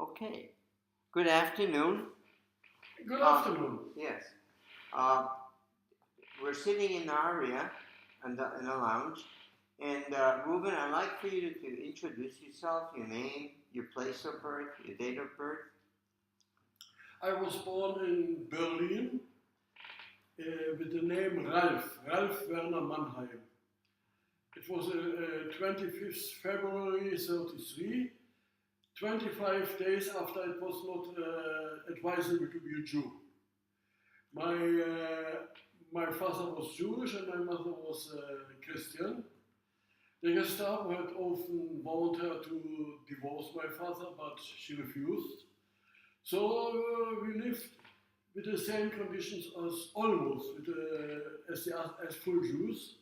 Okay. Good afternoon. Good afternoon. Yes. We're sitting in the area, in the lounge, and Ruben, I'd like for you to introduce yourself, your name, your place of birth, your date of birth. I was born in Berlin with the name Ralph Werner Mannheim. It was 25th February 33, 25 days after it was not advisable to be a Jew. My father was Jewish and my mother was Christian. The Gestapo had often warned her to divorce my father, but she refused. So we lived with the same conditions as almost as full Jews.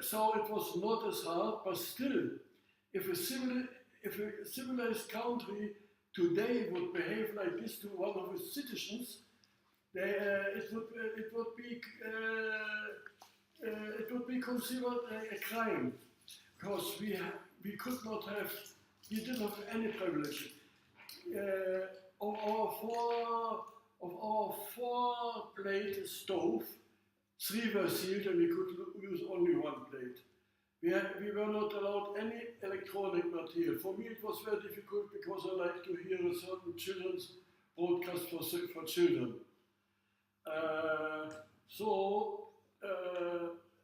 So it was not as hard, but still, if a civilized country today would behave like this to one of its citizens, it would be considered a crime, because we didn't have any privilege. Of our four-plate stove, three were sealed and we could use only one plate. We were not allowed any electronic material. For me it was very difficult because I like to hear a certain children's broadcast for children.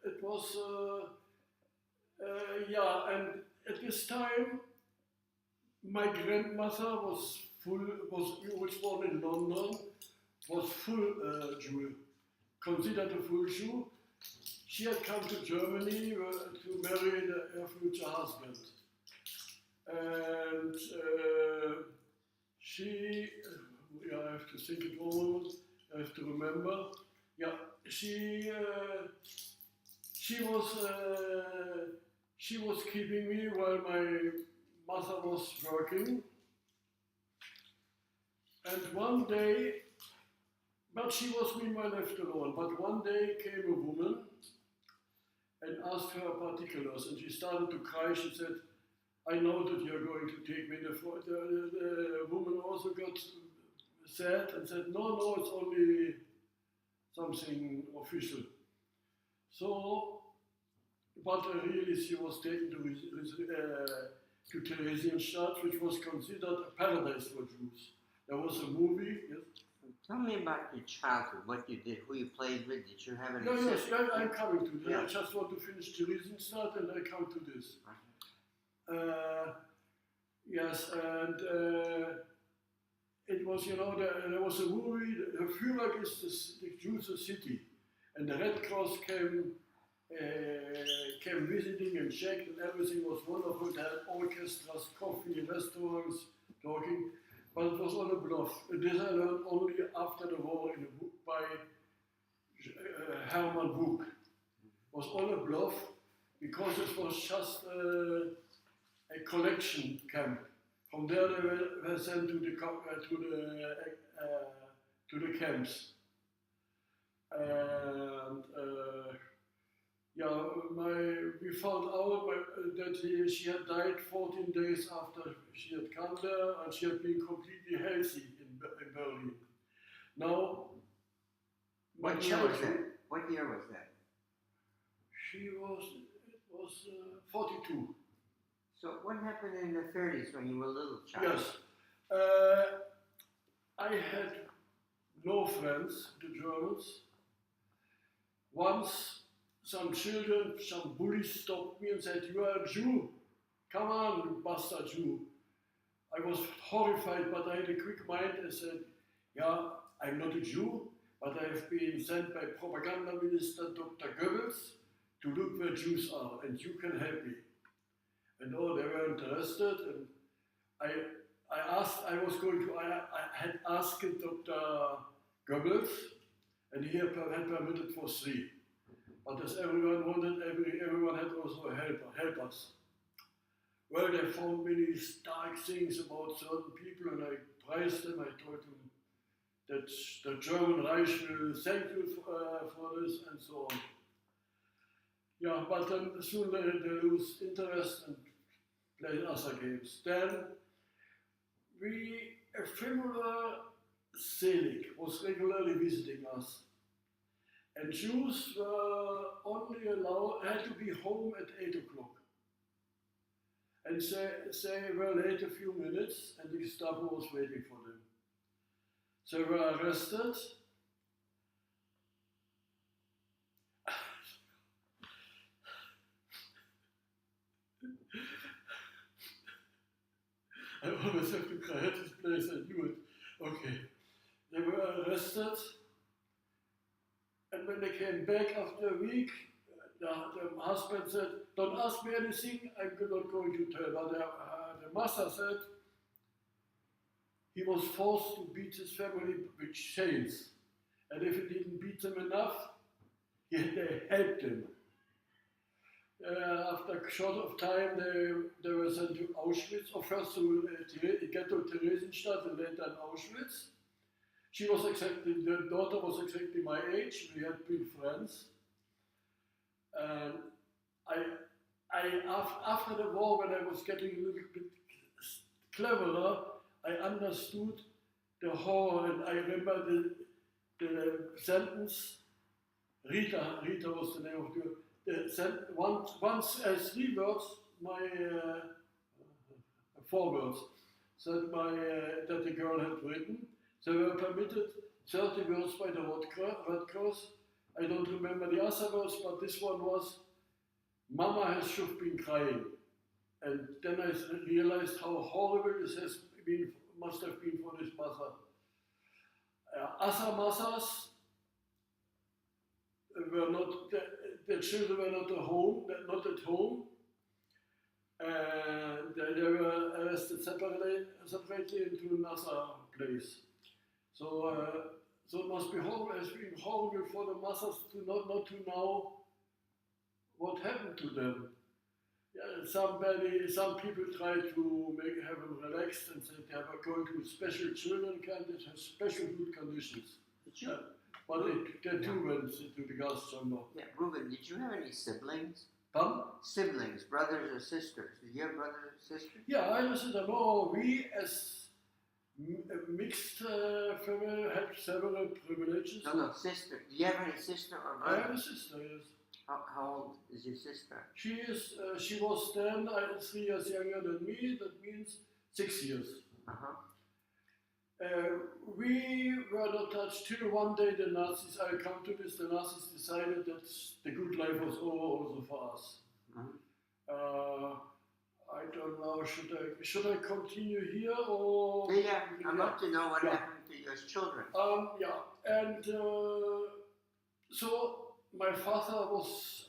It was, and at this time my grandmother was born in London, was full Jew, considered a full Jew. She had come to Germany to marry her future husband. And I have to think it over, I have to remember. Yeah, she was keeping me while my mother was working. And one day, but she was meanwhile left alone, but one day came a woman and asked her particulars, and she started to cry. She said, I know that you're going to take me. The woman also got sad and said, no, it's only something official. So, but really she was taken to Theresienstadt, which was considered a paradise for Jews. There was a movie, yes. Tell me about your childhood, what you did, who you played with, did you have any... Yes, I'm coming to that. Yeah. I just want to finish Theresienstadt and I come to this. Yes, and it was, there was a movie, the Führer is the Jews' city, and the Red Cross came visiting and checked, and everything was wonderful. They had orchestras, coffee, restaurants, talking, but it was all a bluff. This I learned only after the war in a book by Hermann Wouk. It was all a bluff because it was just a collection camp. From there they were sent to the camps. And we found out that she had died 14 days after she had come there, and she had been completely healthy in Berlin. Now, What year was that? It was 42. So what happened in the 30s when you were a little child? Yes. I had no friends, the Germans. Once some bullies stopped me and said, you are a Jew. Come on, you bastard Jew. I was horrified, but I had a quick mind and said, yeah, I'm not a Jew, but I have been sent by Propaganda Minister Dr. Goebbels to look where Jews are, and you can help me. And they were interested, and I had asked Dr. Goebbels, and he had permitted for 3. But as everyone wanted, everyone had also a help us. Well, they found many dark things about certain people, and I praised them. I told them that the German Reich will thank you for this, and so on. Yeah, but then soon they lose interest and play other games. Then a Ephemeral Selig was regularly visiting us. And Jews were only had to be home at 8 o'clock. And they were late a few minutes, and the Gestapo was waiting for them. They were arrested. I always have to cry at this place, I knew it. Okay. They were arrested, and when they came back after a week, the husband said, "Don't ask me anything, I'm not going to tell." But the mother said he was forced to beat his family with chains. And if he didn't beat them enough, they helped him. After a short of time, they were sent to Auschwitz, or first to Ghetto Theresienstadt and later in Auschwitz. The daughter was exactly my age, we had been friends. After the war, when I was getting a little bit cleverer, I understood the horror, and I remember the sentence. Rita was the name of the sentence. Once as 3 words, my 4 words, that the girl had written. They were permitted 30 words by the Red Cross. I don't remember the other words, but this one was, "Mama has just been crying." And then I realized how horrible this must have been for this mother. Other mothers were not, the children were not at home. They were arrested separately into another place. So it must be horrible. It's been horrible for the mothers to not to know what happened to them. Yeah, some people try to have them relaxed and say they are going to special children camp that have special good conditions. But they too went into the gas chamber. Yeah, Reuben, did you have any siblings? Siblings, brothers or sisters? Did you have brothers or sisters? Yeah, I was in we as a mixed family had several privileges. No, sister. Do you have any sister or brother? I have a sister, yes. How old is your sister? She was then 3 years younger than me. That means 6 years. We were not touched till one day the Nazis. I come to this. The Nazis decided that the good life was over also for us. I don't know. Should I continue here or? Yeah. I'd love to know what happened to your children. And so my father was